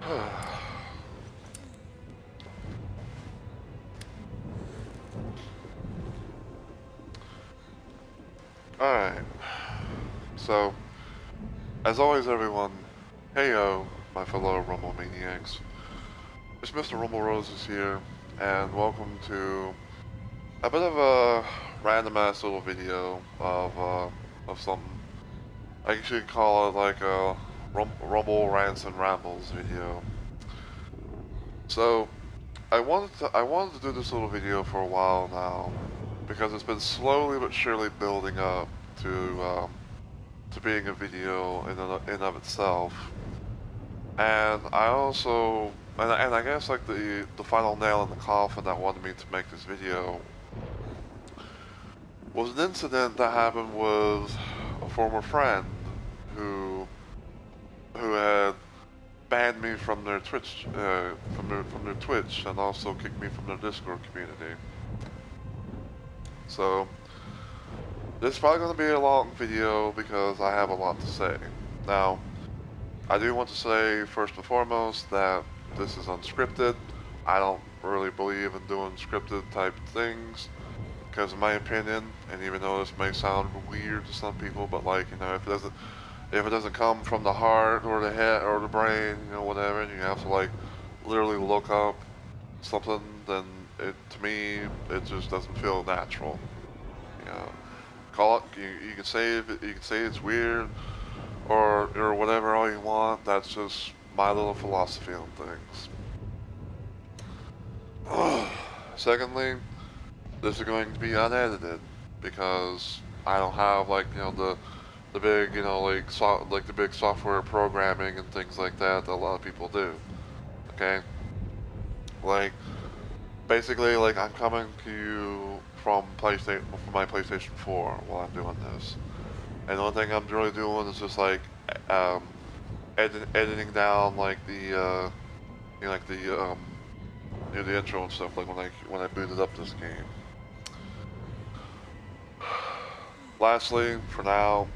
Alright, so, as always everyone, heyo, my fellow Rumble Maniacs. It's Mr. Rumble Roses here, and welcome to a bit of a random ass little video of something. I guess you could call it like a Rumble Rants and Rambles video. So, I wanted to do this little video for a while now, because it's been slowly but surely building up to being a video in of itself. And I also, and I guess like the final nail in the coffin that wanted me to make this video was an incident that happened with a former friend who had banned me from their Twitch, from their Twitch, and also kicked me from their Discord community. So, this is probably going to be a long video because I have a lot to say. Now, I do want to say first and foremost that this is unscripted. I don't really believe in doing scripted type things because in my opinion, and even though this may sound weird to some people, but like, you know, if it doesn't come from the heart or the head or the brain, you know, whatever, and you have to like literally look up something, then to me it just doesn't feel natural. You know, call it, you can say it's weird or whatever all you want. That's just my little philosophy on things. Secondly, this is going to be unedited because I don't have like, you know, the big, you know, like the big software programming and things like that a lot of people do. Okay, like basically, like I'm coming to you from my PlayStation 4 while I'm doing this, and the only thing I'm really doing is just like editing down like the you know, like the you know, the intro and stuff, like when I booted up this game. Lastly, for now,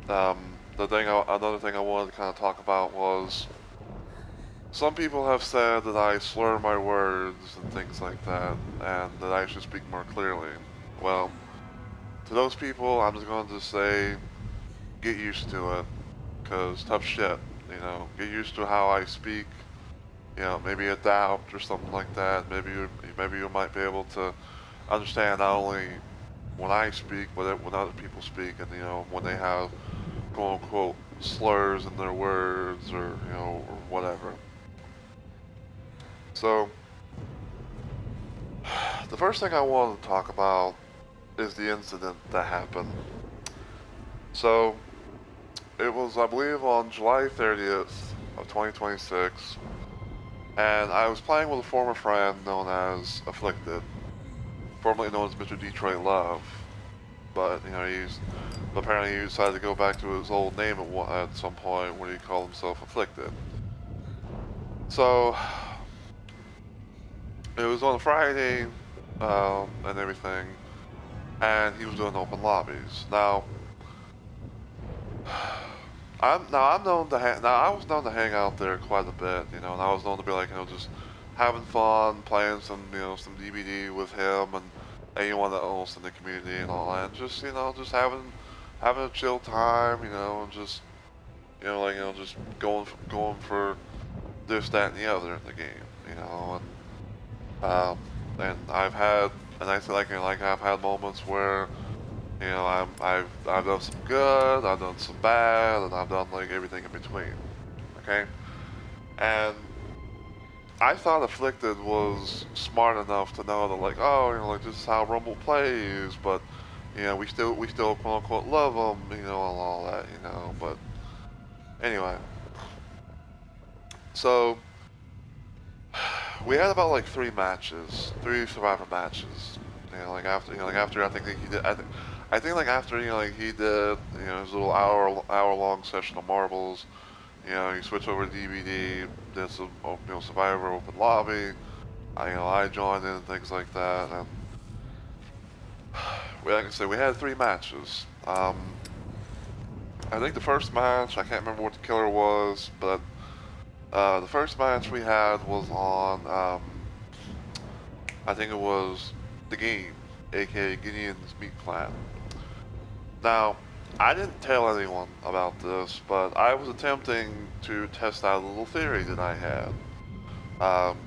another thing I wanted to kind of talk about was some people have said that I slur my words and things like that, and that I should speak more clearly. Well, to those people, I'm just going to say, get used to it, because tough shit, you know, get used to how I speak, you know, maybe adapt or something like that. Maybe you might be able to understand not only when I speak, but when other people speak, and, you know, when they have quote unquote slurs in their words, or, you know, or whatever. So, the first thing I wanted to talk about is the incident that happened. So, it was, I believe, on July 30th of 2026, and I was playing with a former friend known as Afflicted, formerly known as Mr. Detroit Love, but, you know, apparently he decided to go back to his old name at some point where he called himself Afflicted. So, it was on a Friday, and everything, and he was doing open lobbies. Now, I was known to hang out there quite a bit, you know, and I was known to be like, you know, just having fun, playing some, you know, some DBD with him and anyone else in the community and all that, and just, you know, just having a chill time, you know, and just, you know, like, you know, just going for this, that, and the other in the game, you know, and I've had, and I feel like, you know, like I've had moments where, you know, I've done some good, I've done some bad, and I've done like everything in between. Okay, and I thought Afflicted was smart enough to know that, like, oh, you know, like this is how Rumble plays, but, you know, we still quote unquote love them, you know, and all that, you know. But anyway, so we had about like three survivor matches. You know, like after I think he did, I think like after, you know, like he did, you know, his little hour long session of marbles. You know, he switched over to DBD, did some, you know, Survivor open lobby. I joined in and things like that, and like I said, we had three matches. I think the first match, I can't remember what the killer was, but The first match we had was on, I think it was the game, aka Gideon's Meat Clan. Now, I didn't tell anyone about this, but I was attempting to test out a little theory that I had.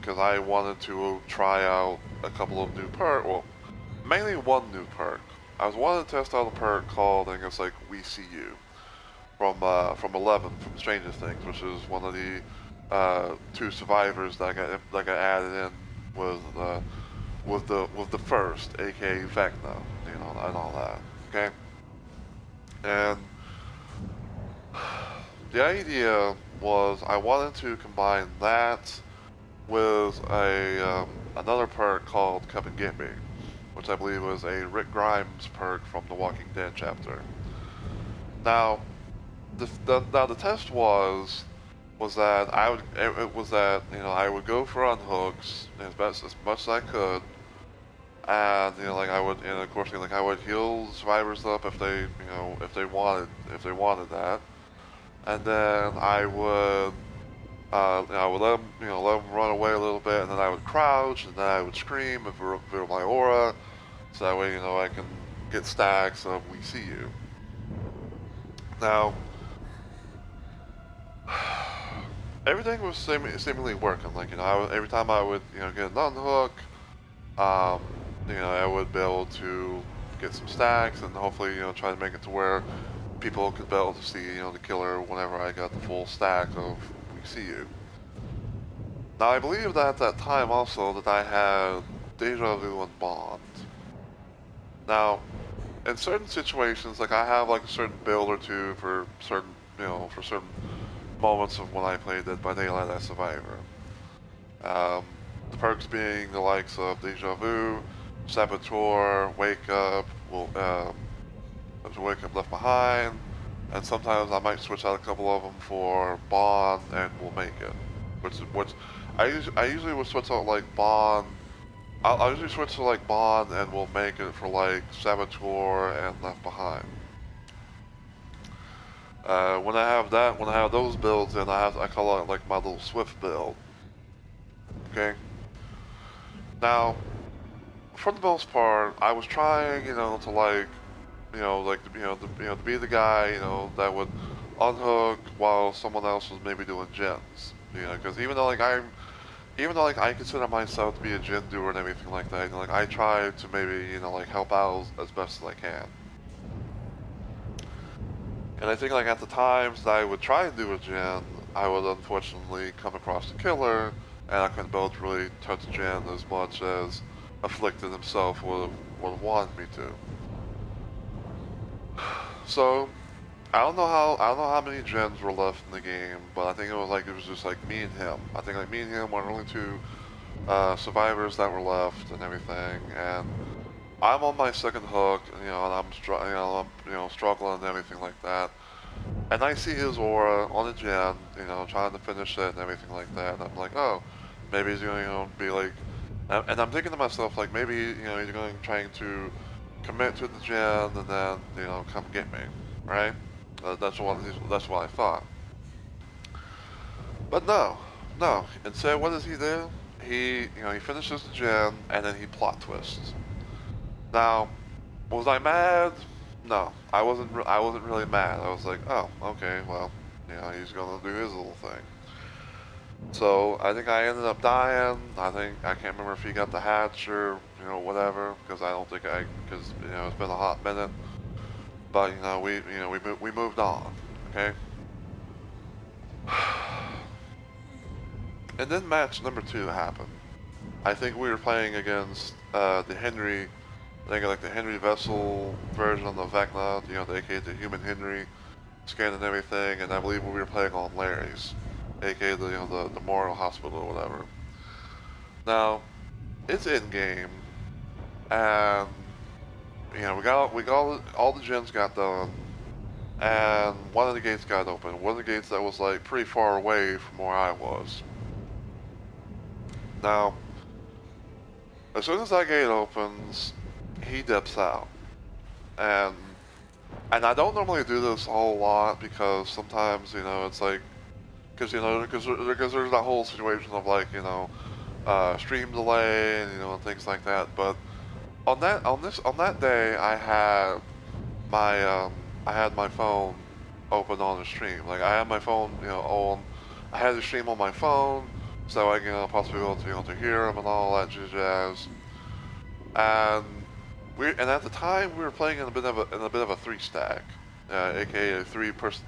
Because I wanted to try out a couple of new perks, well, mainly one new perk. I was wanting to test out a perk called, I think it's like We See You, from 11 from Stranger Things, which is one of the two survivors that got added in with the first, aka Vecna, you know, and all that. Okay, and the idea was I wanted to combine that with another perk called Come and Get Me, which I believe was a Rick Grimes perk from the Walking Dead chapter. Now, the test was that it was that, you know, I would go for unhooks as much as I could, and, you know, like I would, and of course, you know, like I would heal survivors up if they, you know, if they wanted that, and then I would let them, you know, let them run away a little bit, and then I would crouch, and then I would scream and reveal my aura, so that way, you know, I can get stacks of We See You. Now, everything was seemingly working. Like, you know, every time I would, you know, get an unhook, you know, I would be able to get some stacks, and hopefully, you know, try to make it to where people could be able to see, you know, the killer whenever I got the full stack of We See You. Now, I believe that at that time also that I had Deja Vu and Bond. Now, in certain situations, like I have like a certain build or two for certain, you know, for certain moments of when I played Dead by Daylight as Survivor. The perks being the likes of Deja Vu, Saboteur, Wake Up, Wake Up Left Behind, and sometimes I might switch out a couple of them for Bond and We'll Make It. Which I usually would switch out like Bond. I'll usually switch to like Bond and We'll Make It for like Saboteur and Left Behind. When I have those builds in, I call it like my little Swift build. Okay. Now, for the most part, I was trying, you know, to like, you know, like to be the guy, you know, that would unhook while someone else was maybe doing gens. You know, because even though like I consider myself to be a gen doer and everything like that, you know, like I try to maybe, you know, like help out as best as I can. And I think like at the times that I would try and do a gen, I would unfortunately come across the killer, and I couldn't be able to really touch gen as much as Afflicted himself would have wanted me to. So I don't know how many gens were left in the game, but I think it was just like me and him. I think like me and him were the only two survivors that were left and everything, and I'm on my second hook, you know, and I'm struggling and everything like that. And I see his aura on the gen, you know, trying to finish it and everything like that. And I'm like, oh, maybe he's going to, you know, be like, and I'm thinking to myself, like, maybe, you know, he's going trying to commit to the gen and then, you know, come get me, right? That's what I thought. But no. Instead, what does he do? He finishes the gen and then he plot twists. Now, was I mad? No, I wasn't. I wasn't really mad. I was like, oh, okay, well, you know, he's gonna do his little thing. So I think I ended up dying. I can't remember if he got the hatch or, you know, whatever, because I don't think because, you know, it's been a hot minute. But, you know, we moved on. Okay. And then match number 2 happened. I think we were playing against the Henry. I think like the Henry Vessel version of the Vecna, you know, aka the human Henry scan and everything, and I believe we were playing on Larry's, aka the, you know, the Memorial Hospital or whatever. Now, it's in game, and, you know, we got all the gens got done, and one of the gates got open. One of the gates that was like pretty far away from where I was. Now, as soon as that gate opens, he dips out. And I don't normally do this a whole lot because sometimes, you know, it's like because there's that whole situation of like stream delay and and things like that. But on that day, my um I had my phone open on the stream. Like I had my phone on. I had the stream on my phone, so I can possibly be able to to hear him and all that jazz. And at the time we were playing in a bit of a three stack, aka a three person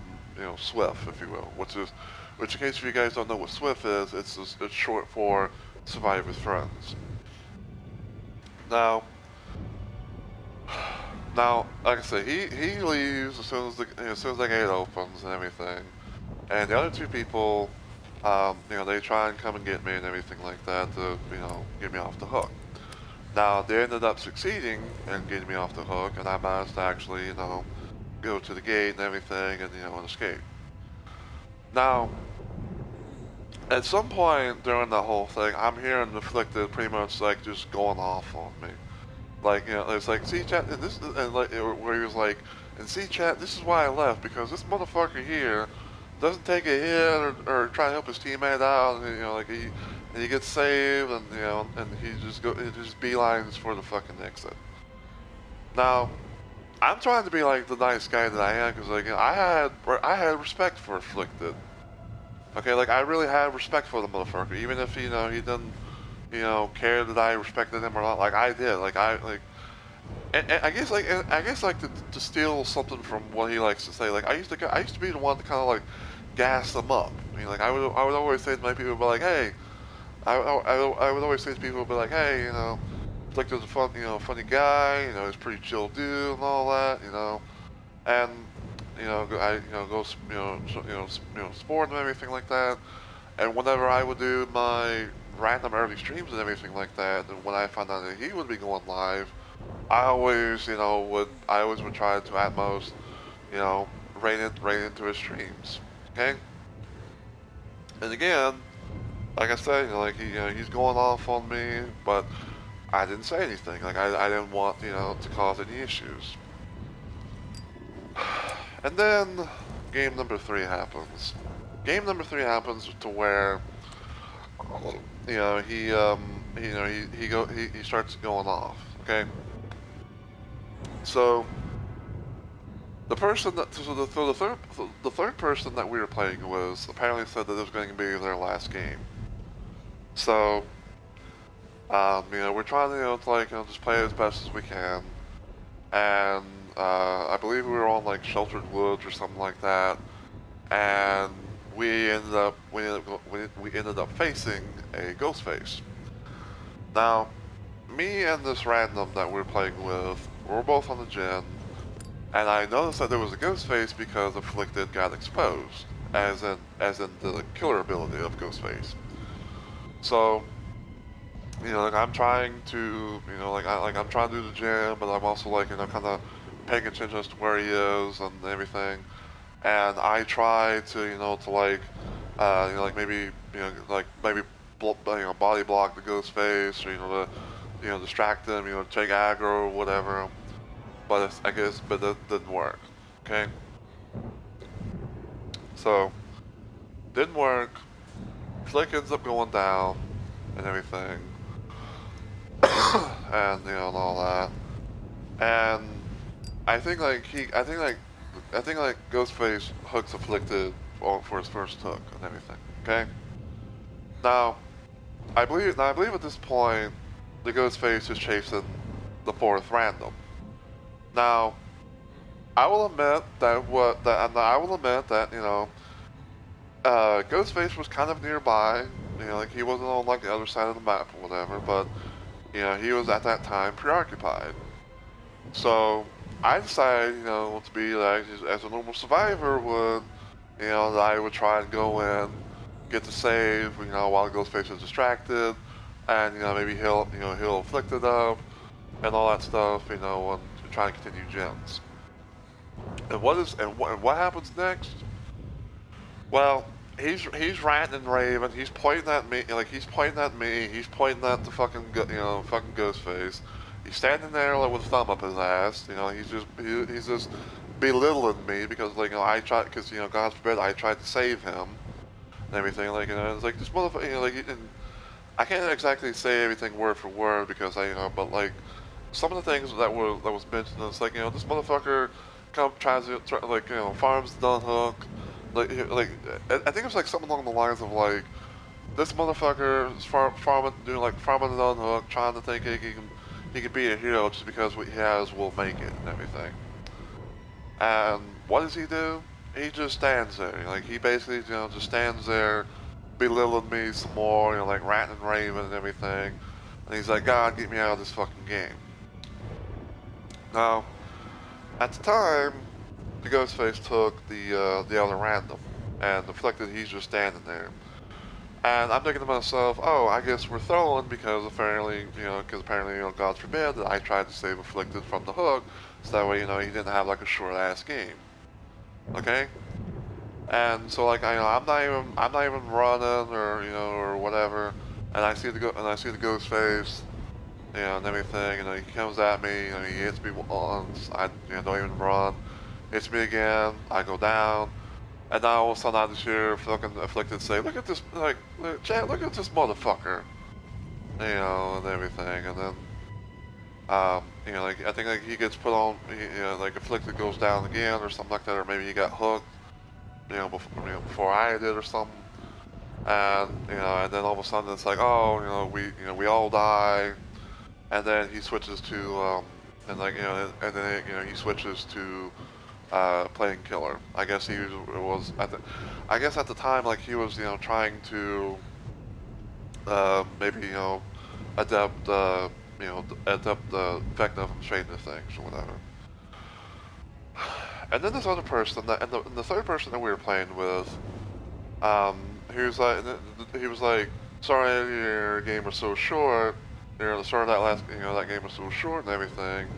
SWIF, if you will, which in case if you guys don't know what SWIF is, it's short for Survive with Friends. Now, like I said, he leaves as soon as the gate opens and everything, and the other two people, they try and come and get me and everything like that to get me off the hook. Now they ended up succeeding in getting me off the hook, and I managed to actually go to the gate and everything and escape. Now, at some point during the whole thing, I'm hearing Afflicted pretty much like just going off on me. Like, it's like, see chat, and like, where he was like, and see chat, this is why I left, because this motherfucker here doesn't take a hit or try to help his teammate out, and, like, he gets saved, and, and he just beelines for the fucking exit. Now, I'm trying to be like the nice guy that I am, because, like, I had respect for Afflicted. Okay, like, I really had respect for the motherfucker, even if, he didn't, care that I respected him or not. Like, I did. Like, and I guess, to steal something from what he likes to say, like, I used to be the one to kind of, like, gas them up. I mean, like, I would always say to my people, be like, hey, I would always say to people, be like, hey, Flicker's a funny guy, he's a pretty chill dude and all that, and, I, go, sport and everything like that. And whenever I would do my random early streams and everything like that, and when I found out that he would be going live, I always, would try to at most, rain into his streams. Okay? And again, like I said, he's going off on me, but I didn't say anything. Like I didn't want, to cause any issues. And then game number 3 happens. Game number 3 happens to where he starts going off. Okay. So the third person that we were playing with apparently said that it was going to be their last game. So we're trying to just play as best as we can, and I believe we were on like Sheltered Woods or something like that, and we ended up facing a ghost face. Now, me and this random that we were playing with, we're both on the gen, and I noticed that there was a ghost face because Afflicted got exposed, as in the killer ability of ghost face. So, like I'm trying to, I'm trying to do the gen, but I'm also like, kind of paying attention as to where he is and everything. And I try to, maybe, body block the ghost face, or, distract them, take aggro or whatever. But that didn't work. Okay. So, didn't work. Flick ends up going down and everything, and and all that. And I think Ghostface hooks Afflicted for his first hook and everything. Okay. Now, I believe at this point, the Ghostface is chasing the 4th random. Now, I will admit that Ghostface was kind of nearby. Like he wasn't on like the other side of the map or whatever, but he was at that time preoccupied. So I decided, to be like as a normal survivor would, that I would try and go in, get the save, while Ghostface is distracted, and maybe he'll Afflicted up, and all that stuff, and try and continue gens. And what happens next? Well, he's ranting and raving. He's pointing at me, he's pointing at the fucking fucking Ghostface. He's standing there like with a thumb up his ass. He's just belittling me because I tried, because God forbid I tried to save him, and everything. Like, it's like this motherfucker, like, and I can't exactly say everything word for word because but like some of the things that was mentioned, it's like, this motherfucker like, farms the Dun Hook, like I think it was like something along the lines of like this motherfucker is farming the Dun Hook, trying to think he can be a hero just because what he has will make it and everything. And what does he do? He just stands there. Like, he basically, just stands there belittling me some more, like ranting and raving and everything. And he's like, God, get me out of this fucking game. Now, at the time, the Ghostface took the other random, and Afflicted, he's just standing there. And I'm thinking to myself, oh, I guess we're throwing because apparently, God forbid that I tried to save Afflicted from the hook, so that way, he didn't have like a short ass game. Okay? And so like I'm not even running or whatever, and I see the ghost face, and everything, he comes at me, he hits me once, I don't even run, hits me again, I go down, and now all of a sudden I just hear fucking Afflicted say, look at this, like, Chad, look at this motherfucker, and everything, and then like I think like he gets put on, like Afflicted goes down again or something like that, or maybe he got hooked. Before I did or something, and and then all of a sudden it's like, oh, we all die, and then he switches to, and then he switches to playing killer. I guess I guess at the time like he was trying to maybe adapt adapt the effect of stranger things or whatever. And then this other person, and the third person that we were playing with, he was like, sorry, your game was so short. Sorry that game was so short and everything.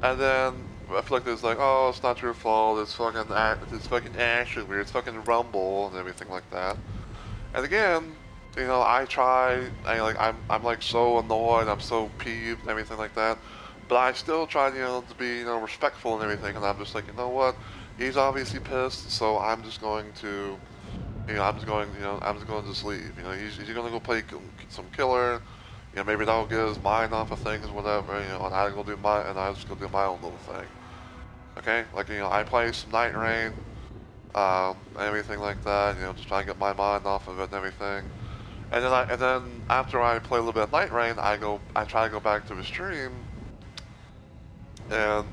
And then Afflicted's like, oh, it's not your fault. It's fucking Ashley. It's fucking Rumble and everything like that. And again, I'm like so annoyed. I'm so peeved and everything like that. But I still try, to be, respectful and everything, and I'm just like, you know what? He's obviously pissed, so I'm just going to, I'm just going to just leave. He's going to go play some killer. Maybe that'll get his mind off of things, whatever. And I just go do my own little thing. Okay, like I play some Night Rain, everything like that. Just try to get my mind off of it and everything. And then after I play a little bit of Night Rain, I try to go back to the stream. And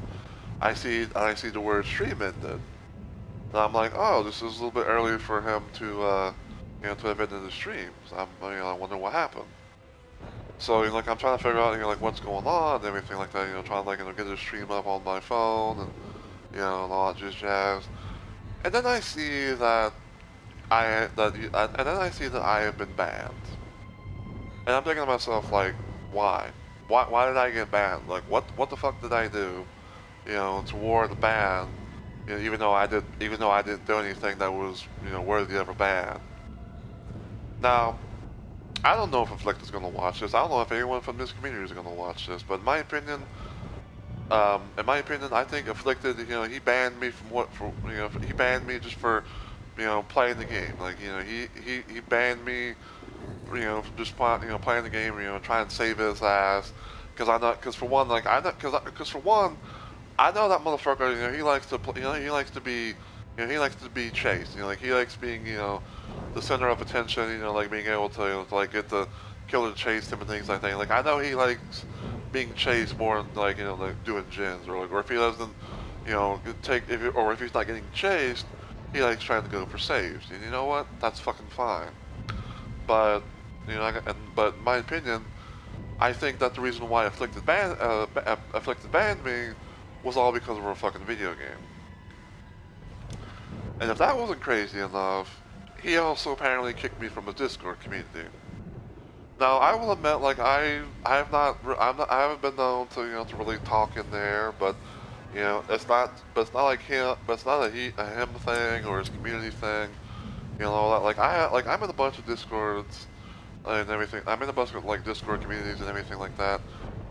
I see the word stream ended. And I'm like, oh, this is a little bit early for him to to have ended the stream. So I wonder what happened. So like I'm trying to figure out like what's going on and everything like that. Trying to like get the stream up on my phone and and all that just jazz. And then I see that and then I see that I have been banned. And I'm thinking to myself like, why? Why did I get banned? Like, what the fuck did I do, to warrant a ban? Even though I didn't do anything that was, worthy of a ban. Now, I don't know if Afflicted's gonna watch this. I don't know if anyone from this community is gonna watch this. But in my opinion, I think Afflicted, he banned me he banned me just for, playing the game. Like, he banned me. Just playing the game, trying to save his ass. Because for one, like I know that motherfucker. He likes to, he likes to be, he likes to be chased. Like he likes being, the center of attention. Like being able to, like get the killer to chase him and things like that. Like I know he likes being chased more than like like doing gens or if he doesn't, if he's not getting chased, he likes trying to go for saves. And you know what? That's fucking fine. But but in my opinion, I think that the reason why Afflicted banned me was all because of a fucking video game. And if that wasn't crazy enough, he also apparently kicked me from the Discord community. Now I will admit, like I haven't been known to to really talk in there, but it's not like him, but it's not a him thing or his community thing. Like I'm in a bunch of Discords and everything. I'm in a bunch of like Discord communities and everything like that,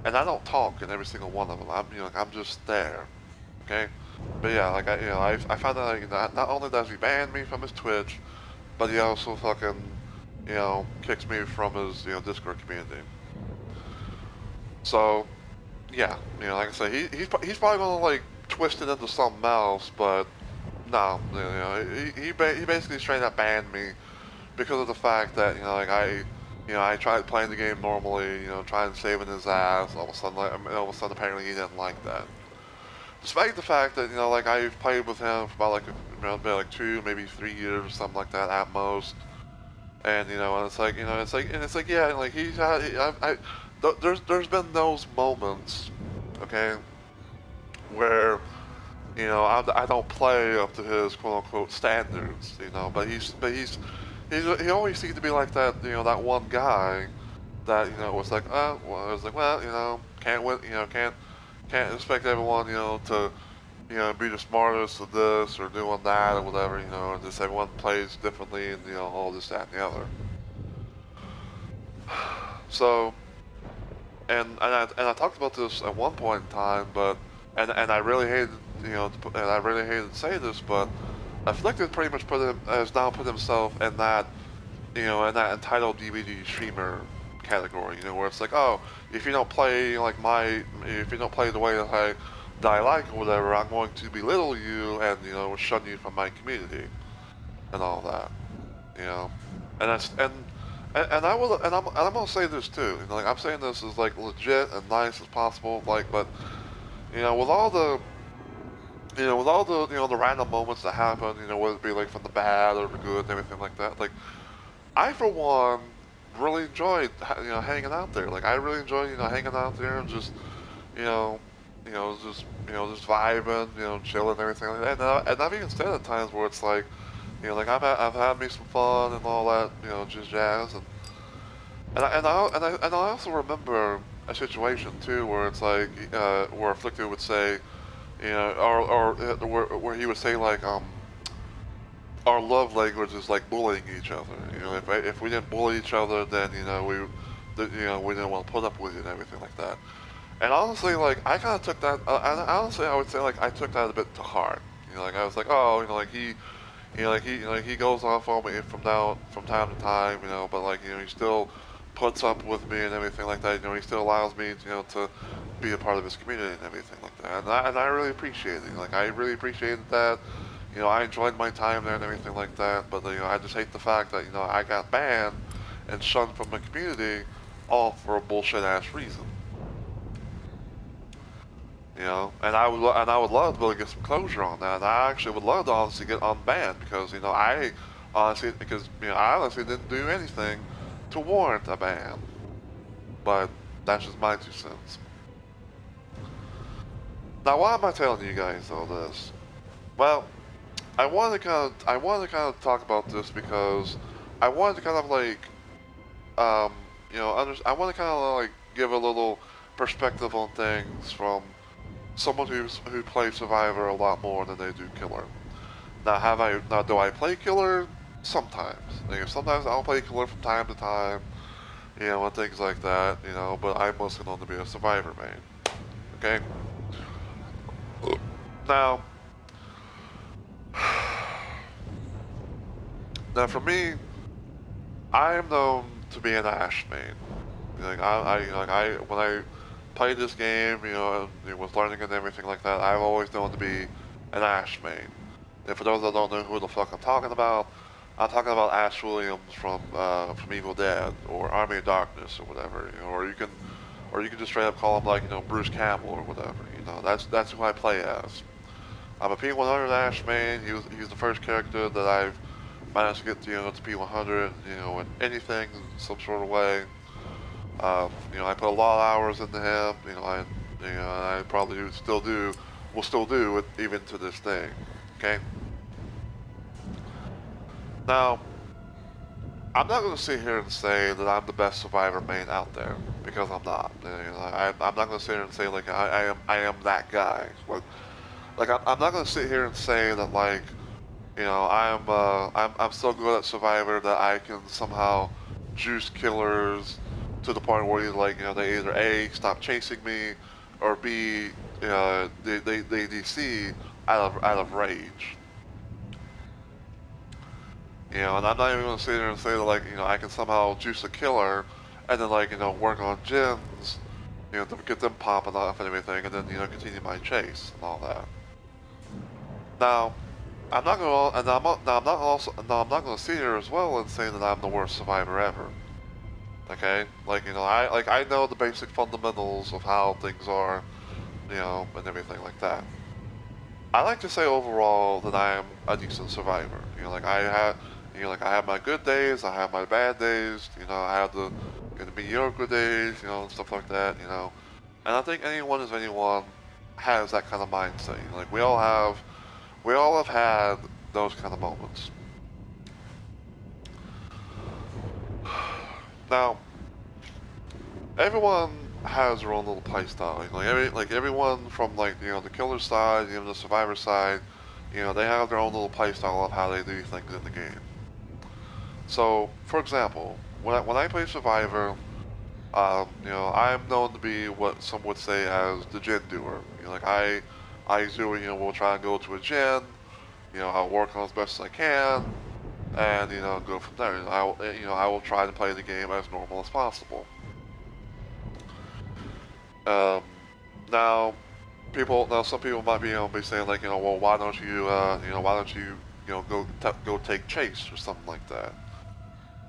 and I don't talk in every single one of them. I'm just there, okay. But yeah, like I found out like, not only does he ban me from his Twitch, but he also fucking, you know, kicks me from his, you know, Discord community. So, yeah, you know, like I said, he's probably gonna like twist it into something else, but no, you know, he basically straight up banned me because of the fact that, you know, like I tried playing the game normally, you know, trying saving his ass. All of a sudden, all of a sudden, apparently he didn't like that. Despite the fact that, you know, like I've played with him for about like about like 2, maybe 3 years, or something like that at most. And you know, and it's like, you know, it's like, yeah, like he's had, there's been those moments, okay, where, you know, I don't play up to his quote unquote standards, you know, but he always seemed to be like that, you know, that one guy that, you know, was like, well, I was like, well, you know, can't win, you know, can't expect everyone, you know, to, you know, be the smartest of this or doing that or whatever, you know, and just everyone plays differently and, you know, all this, that, and the other. So, and I talked about this at one point in time, but and I really hated, you know, and I really hated to say this, but Afflicted pretty much has now put himself in that, you know, in that entitled DBD streamer category, you know, where it's like, oh, if you don't play like if you don't play the way that I like or whatever, I'm going to belittle you and, you know, shun you from my community and all that, you know, and that's and I will and I'm gonna say this too, you know, like I'm saying this as like legit and nice as possible, like, but you know, with all the you know the random moments that happen, you know, whether it be like from the bad or the good and everything like that, like I for one really enjoyed you know hanging out there. Like I really enjoyed you know hanging out there and just you know just vibing, you know, chilling and everything like that. And I've even stayed at times where it's like, you know, like I've had me some fun and all that, you know, just jazz. And I also remember a situation too where it's like where Afflicted would say, you know, where he would say like our love language is like bullying each other. You know, if we didn't bully each other, then you know we didn't want to put up with it and everything like that. And honestly, like I kind of took that. And honestly, I would say like I took that a bit to heart. You know, like I was like, oh, you know, like you know, he goes off on me from time to time. You know, but like you know, he still puts up with me and everything like that. You know, he still allows me, you know, to be a part of his community and everything like that. And I really appreciate it. Like I really appreciated that. You know, I enjoyed my time there and everything like that. But you know, I just hate the fact that you know I got banned and shunned from the community, all for a bullshit ass reason. You know, and I would love to be able to get some closure on that. And I actually would love to honestly get unbanned because you know I honestly didn't do anything to warrant a ban. But that's just my 2 cents. Now, why am I telling you guys all this? Well, I wanted to kind of talk about this because I wanted to kind of like you know I want to kind of like give a little perspective on things from someone who plays Survivor a lot more than they do Killer. Now do I play Killer? Sometimes. Like, sometimes I'll play Killer from time to time, you know, and things like that, you know, but I'm mostly known to be a Survivor main. Okay? Now, now for me, I am known to be an Ash main. When I played this game, you know, and was learning and everything like that, I've always known to be an Ash main. And for those that don't know who the fuck I'm talking about Ash Williams from Evil Dead or Army of Darkness or whatever, you know, or you can just straight up call him like you know Bruce Campbell or whatever, you know. That's who I play as. I'm a P100 Ash main. He was the first character that I've managed to get you know to P100, you know, in anything, some sort of way. You know, I put a lot of hours into him. You know, I probably will still do it even to this day. Okay. Now, I'm not going to sit here and say that I'm the best Survivor main out there because I'm not. You know, I'm not going to sit here and say like I am that guy. Like I'm not going to sit here and say that like you know I'm so good at Survivor that I can somehow juice killers to the point where like you know they either A stop chasing me or B they DC out of rage. You know, and I'm not even going to sit there and say that, like, you know, I can somehow juice a killer and then, like, you know, work on gens, you know, to get them popping off and everything, and then, you know, continue my chase and all that. Now, I'm not going to, and I'm not also, no, I'm not going to sit here as well and say that I'm the worst survivor ever. Okay? Like, you know, I know the basic fundamentals of how things are, you know, and everything like that. I like to say overall that I am a decent survivor. You know, like I have my good days, I have my bad days. You know, I have the mediocre days. You know, and stuff like that. You know, and I think anyone has that kind of mindset. You know, like we all have had those kind of moments. Now, everyone has their own little playstyle. Like everyone from like you know the killer side, you know the survivor side, you know they have their own little playstyle of how they do things in the game. So, for example, when I play Survivor, you know I'm known to be what some would say as the gen doer. You know, like I do you know will try and go to a gen, you know I'll work on as best as I can, and you know go from there. I will try to play the game as normal as possible. Um, now, some people might be, you know, be saying like, you know, well, why don't you, why don't you, you know, go take chase or something like that?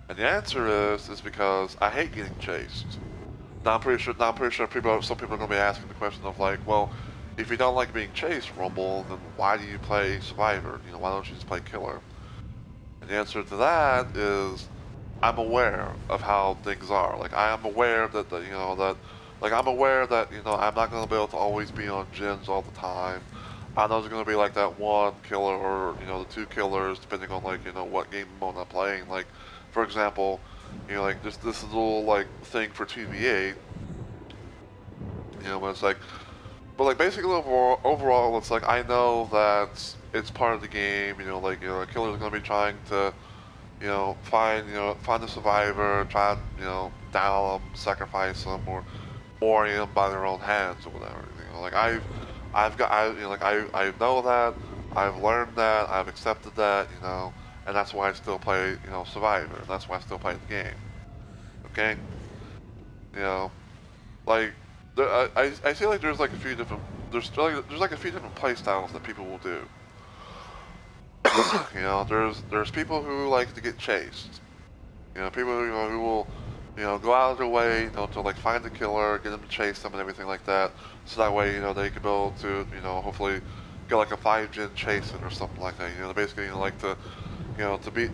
And the answer is because I hate getting chased. Now I'm pretty sure, some people are going to be asking the question of like, well, if you don't like being chased, Rumble, then why do you play Survivor? You know, why don't you just play Killer? And the answer to that is I'm aware of how things are. Like I am aware that you know that like I'm aware that you know I'm not going to be able to always be on gens all the time. I know there's going to be like that one killer or you know the two killers depending on like you know what game mode I'm playing. Like for example, you know like this little like thing for 2v8. You know, but it's like but like basically overall it's like I know that it's part of the game. You know a killer's going to be trying to find the survivor, try and, down them, sacrifice them, or bury them by their own hands or whatever. You know, like I know that, I've learned that, I've accepted that, you know, and that's why I still play, you know, Survivor. And that's why I still play the game. Okay, you know, like I feel like there's like a few different there's like a few different play styles that people will do. You know, there's people who like to get chased. You know, people who, you know, who will, you know, go out of their way, you know, to like find the killer, get them to chase them and everything like that. So that way, you know, they can be able to, you know, hopefully get like a 5-gen chasing or something like that. You know, basically, you know, like to, you know, to be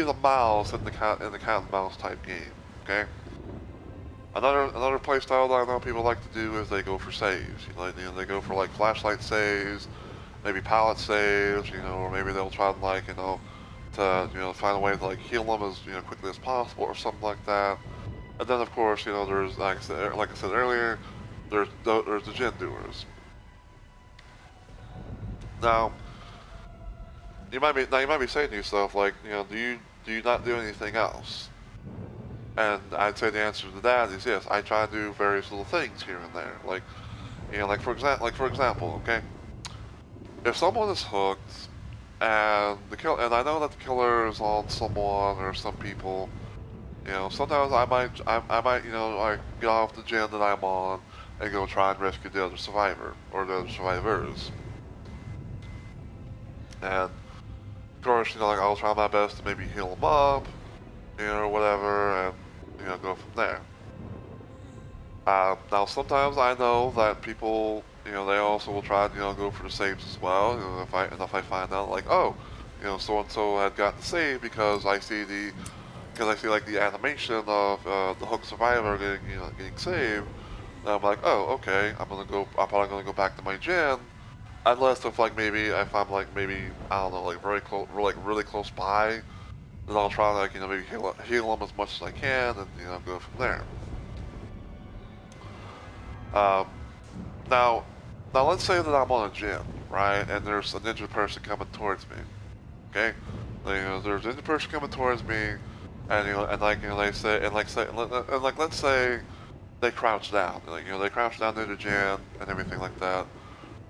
the mouse in the cat and mouse type game. Okay. Another playstyle that I know people like to do is they go for saves. You know, they go for like flashlight saves, maybe pallet saves, you know, or maybe they'll try to like, you know, to find a way to like heal them as quickly as possible or something like that. And then of course, you know, there's like I said earlier, there's the gen doers. Now, you might be saying to yourself like, you know, do you not do anything else? And I'd say the answer to that is yes. I try to do various little things here and there. Like, you know, like for example, okay, if someone is hooked and and I know that the killer is on someone or some people, you know, sometimes I might, you know, like get off the gen that I'm on and go try and rescue the other survivor or the other survivors. And of course, you know, like I'll try my best to maybe heal them up, you know, or whatever, and you know, go from there. Now, sometimes I know that people, you know, they also will try to, you know, go for the saves as well. You know, if I find out like, oh, you know, so and so had gotten the save because I see like the animation of the hook survivor getting saved. And I'm like, oh, okay, I'm probably gonna go back to my gen, unless if I'm like maybe I don't know, like really close by, then I'll try to like maybe heal them as much as I can, and go from there. Um, now, let's say that I'm on a gym, right, and there's a ninja person coming towards me. Okay, there's a ninja person coming towards me, and let's say they crouch down, they crouch down near the gym and everything like that.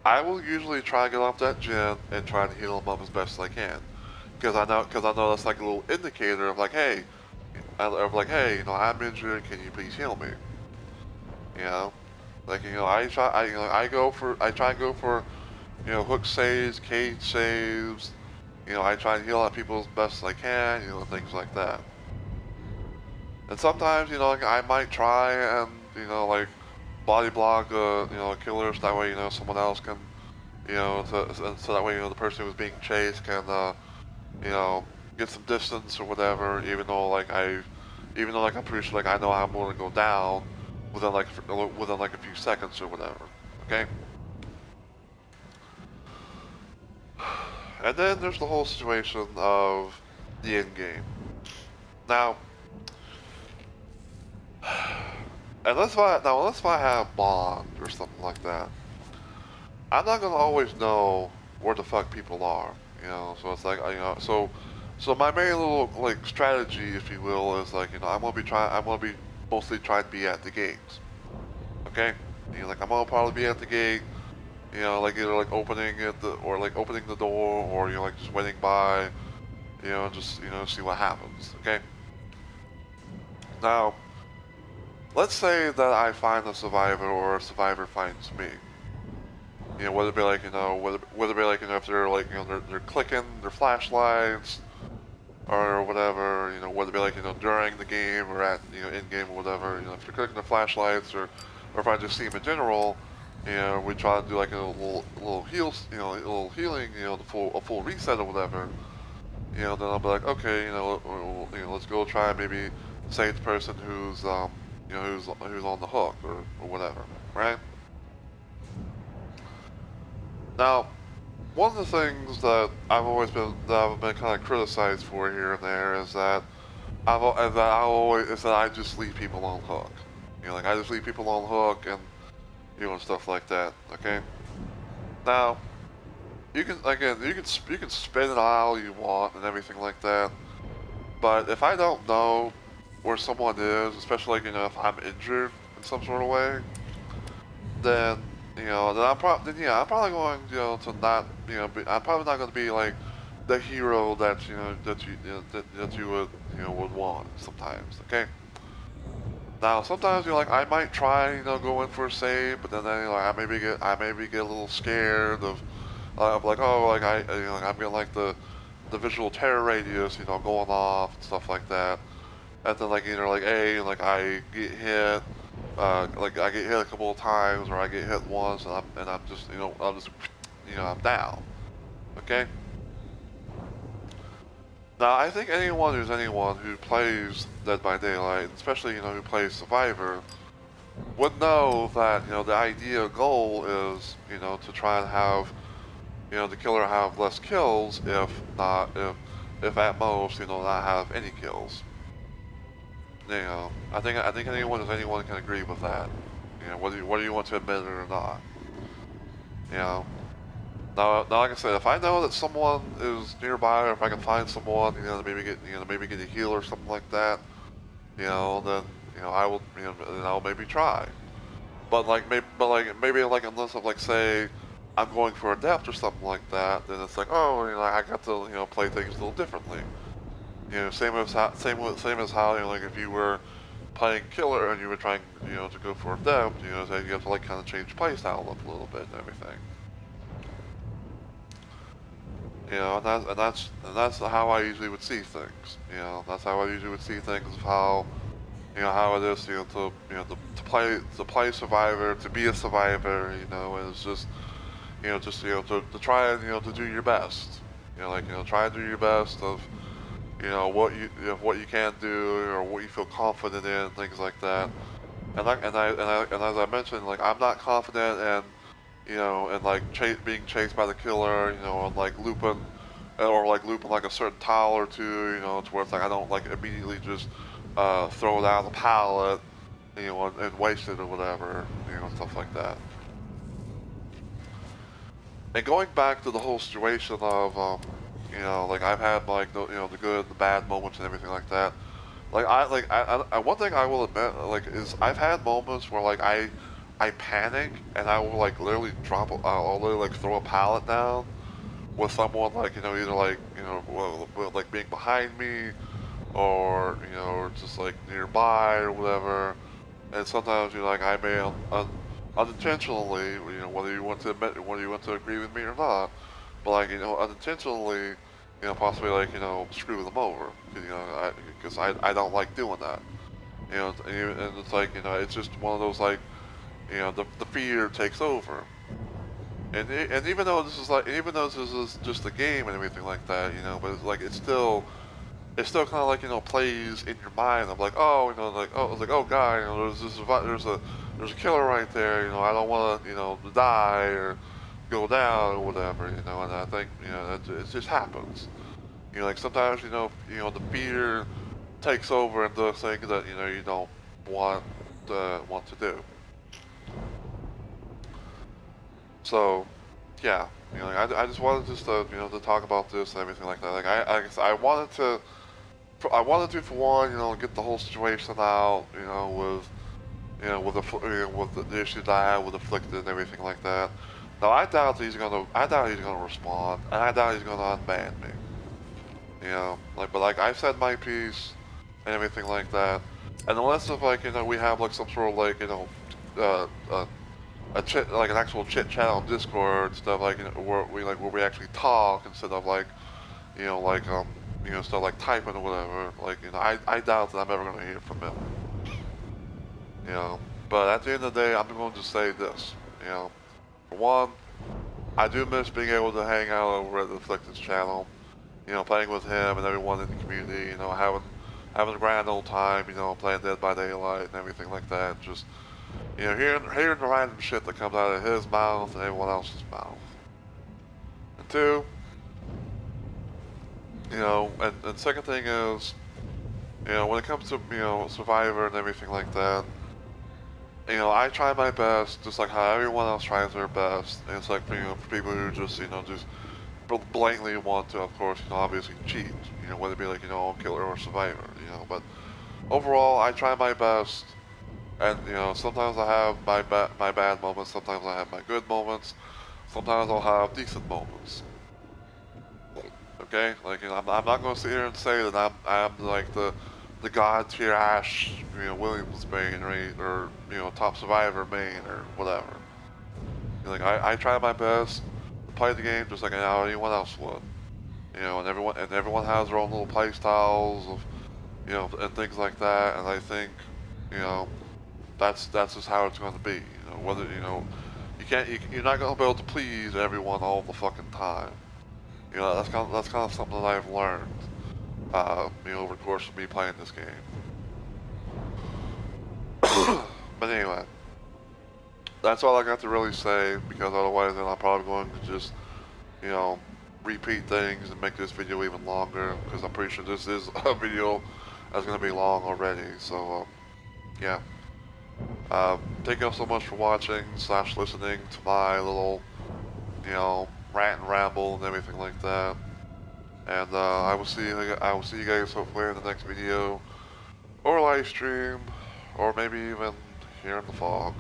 I will usually try to get off that gin and try to heal them up as best as I can, because I know that's like a little indicator of like, hey, you know, I'm injured. Can you please heal me? You know, like, you know, I try and go for, you know, hook saves, cage saves. You know, I try and heal out people as best as I can. You know, things like that. And sometimes, you know, like, I might try and, you know, like, body block you know, a killer, so that way, you know, someone else can, you know, so that way, you know, the person who's being chased can, you know, get some distance or whatever, even though, like, I'm pretty sure, like, I know I'm going to go down within, like, a few seconds or whatever, okay? And then there's the whole situation of the end game. Now, unless if I have Bond or something like that, I'm not gonna always know where the fuck people are, you know. So it's like, you know, so my main little like strategy, if you will, is like, you know, I'm gonna be mostly trying to be at the gates, okay? You know, like I'm gonna probably be at the gate, you know, like either like opening it or like opening the door, or you know, like just waiting by, you know, just you know, see what happens, okay? Now, let's say that I find a survivor or a survivor finds me. You know, whether it be like, you know, whether it be like, you know, if they're like, you know, they're clicking their flashlights or whatever, you know, whether it be like, you know, during the game or at, you know, in game or whatever, you know, if they're clicking their flashlights or if I just see them in general, you know, we try to do like a little heals, you know, a little healing, you know, a full reset or whatever, you know, then I'll be like, okay, you know, let's go try and maybe save the person who's, you know, who's on the hook or whatever, right? Now, one of the things that I've been kind of criticized for here and there is that I just leave people on hook. You know, like I just leave people on hook and you know and stuff like that. Okay. Now, you can spin it all you want and everything like that, but if I don't know where someone is, especially like you know if I'm injured in some sort of way, then you know, I'm probably going, you know, to not, you know, I'm probably not going to be like the hero that that you would, you know, would want sometimes. Okay. Now, sometimes you know, like I might try, you know, go in for a save, but then you know, I maybe get a little scared of like, oh, like you know, like I'm getting like the visual terror radius, you know, going off and stuff like that, and then like either like like I get hit. Like I get hit a couple of times, or I get hit once, and I'm just, you know, I'm down. Okay. Now I think anyone who plays Dead by Daylight, especially you know who plays Survivor, would know that you know the ideal goal is you know to try and have you know the killer have less kills, if at most you know not have any kills. You know, I think anyone can agree with that. You know, whether you want to admit it or not. You know. Now, like I said, if I know that someone is nearby, or if I can find someone, you know, maybe get a heal or something like that, you know, then you know I will, you know, then I'll maybe try. Maybe like unless of like say I'm going for a depth or something like that, then it's like, oh, you know, I got to you know play things a little differently. You know, same as how you know, like if you were playing killer and you were trying you know to go for a depth, you know, so you have to like kind of change playstyle up a little bit and everything. You know, and that's how I usually would see things. You know, that's how I usually would see things of how you know how it is. You know, to play Survivor, to be a survivor. You know, and it's just you know to try and you know to do your best. You know, like you know try to do your best of you know what you can do or what you feel confident in, things like that. And as I mentioned, like I'm not confident in you know, and like being chased by the killer, you know, and like looping like a certain tile or two, you know, to where it's like I don't like immediately just throw it out of the pallet, you know, and waste it or whatever, you know, stuff like that. And going back to the whole situation of, you know, like I've had like the, you know, the good, the bad moments and everything like that. Like one thing I will admit, like, is I've had moments where like I I panic and I will like literally I'll literally like throw a pallet down with someone like, you know, either like, you know, like being behind me or, you know, or just like nearby or whatever. And sometimes, you know, like I may unintentionally, you know, whether you want to admit, whether you want to agree with me or not, but like, you know, unintentionally, you know, possibly like, you know, screw them over, you know, because I don't like doing that, you know, and it's like, you know, it's just one of those like, you know, the fear takes over. And even though this is like, even though this is just a game and everything like that, you know, but it's like, it's still kind of like, you know, plays in your mind. I'm like, oh, you know, like, oh, it's like, oh, guy, you know, there's a killer right there. You know, I don't want to, you know, die or go down or whatever. You know, and I think, you know, it just happens. You know, like sometimes, you know, the fear takes over and does things that, you know, you don't want to do. So, yeah, you know, like, I just wanted just to, you know, to talk about this and everything like that. Like I wanted to. I wanted to, for one, you know, get the whole situation out, you know, with the issues that I had with afflicted and everything like that. Now I doubt he's gonna respond, and I doubt he's gonna unban me. You know, like, but like I said my piece and everything like that, and unless if like, you know, we have like some sort of like, you know, a chit, like an actual chit chat on Discord stuff, like, you know, where we actually talk instead of like, you know, like, you know, stuff like typing or whatever. Like, you know, I doubt that I'm ever going to hear from him. You know, but at the end of the day, I'm going to say this. You know, for one, I do miss being able to hang out over at the Afflicted's channel. You know, playing with him and everyone in the community. You know, having a grand old time. You know, playing Dead by Daylight and everything like that. Just, you know, hearing the random shit that comes out of his mouth and everyone else's mouth. And two, you know, and second thing is, you know, when it comes to, you know, Survivor and everything like that, you know, I try my best, just like how everyone else tries their best. And it's like, you know, for people who just, you know, just blatantly want to, of course, you know, obviously cheat. You know, whether it be like, you know, killer or Survivor, you know. But overall, I try my best. And, you know, sometimes I have my bad moments, sometimes I have my good moments, sometimes I'll have decent moments. Okay, like, you know, I'm not going to sit here and say that I'm like the god tier Ash, you know, Williams main or you know, top survivor main or whatever. You know, like I try my best to play the game just like anyone else would. You know, and everyone has their own little play styles of, you know, and things like that. And I think, you know, that's just how it's going to be. You know, whether, you know, you're not going to be able to please everyone all the fucking time. You know, that's kind of something that I've learned, you know, over the course of me playing this game. But anyway, that's all I got to really say, because otherwise then I'm probably going to just, you know, repeat things and make this video even longer, because I'm pretty sure this is a video that's going to be long already. So, yeah. Thank you all so much for watching / listening to my little, you know, rant and ramble and everything like that. And I will see you guys hopefully in the next video, or live stream, or maybe even here in the fog.